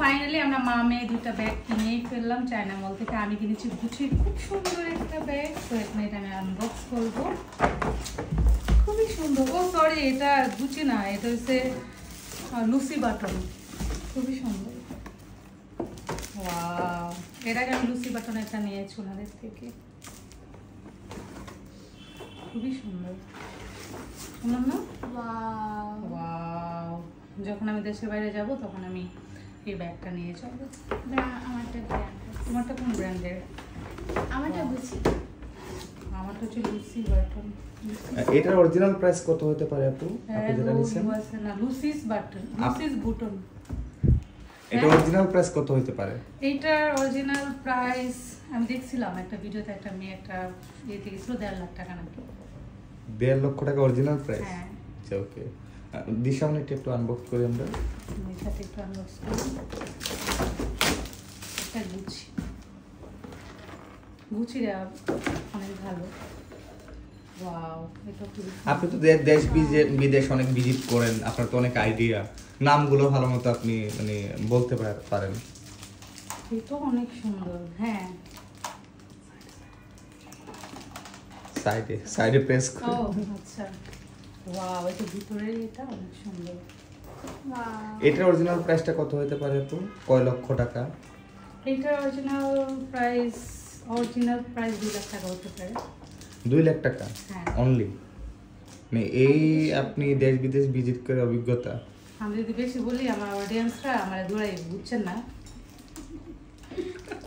Finally আমরা মা মেয়ে দুটো ব্যাগ কিনেই ফেললাম চায়না মল থেকে। আমি কিনেছি গুচির খুব সুন্দর একটা ব্যাগ, তো এখন এটা আমি আনবক্স করবো। খুবই সুন্দর। ও সরি, এটা গুচি না, এটা হচ্ছে লুসি বাটন। খুবই সুন্দর। ওয়াও, এর আগে আমি লুসি বাটন একটা নিয়েছি ওনাদের থেকে। খুবই সুন্দর, সুন্দর না? ওয়াও, যখন আমি দেশের বাইরে যাব তখন আমি এই ব্যাগটা নিয়ে যাবো। তোমারটা কোন ব্র্যান্ডের? আমারটা গুচি। আমারটা হচ্ছে লুসি বাটন। এটার অরিজিনাল প্রাইস কত হতে পারে আপু? আপনি যেটা নিছেন না, লুসিস বাটন, লুসিস বুটন। এটা অরিজিনাল প্রাইস কত হতে পারে? এইটার অরিজিনাল প্রাইস আমি দেখছিলাম একটা ভিডিওতে, একটা মেয়ে একটা ইয়ে দিয়েছিল 1.5 লাখ টাকা নাকি। 1.5 লক্ষ টাকা অরিজিনাল প্রাইস? হ্যাঁ। আচ্ছা, ওকে। দিশামনি একটু আনবক্স করি আমরা। এটাতে একটু আনবক্স করি। এটা গুচি, গুচিরা অনেক ভালো। ওয়াও, এটা খুবই। আপনি তো দেশ বিদেশ অনেক ভিজিট করেন, আপনার তো অনেক আইডিয়া, নামগুলো ভালো মতো আপনি মানে বলতে পারেন। এটা অনেক সুন্দর। হ্যাঁ, সাইডে প্রেস ও আচ্ছা। ওয়াও, এটা ভিতরের এটা অনেক সুন্দর। এটার অরিজিনাল প্রাইসটা কত হতে পারে আপু? কয় লক্ষ টাকা? এটার অরিজিনাল প্রাইস 2 লাখ টাকা হতে পারে। 2 লাখ টাকা হ্যাঁ। অনলি? মানে এই আপনি দেশ বিদেশ ভিজিট করে অভিজ্ঞতা? আমি যদি বেশি বলি আমার অডিয়েন্সরা আমার দূরাই, বুঝছেন না?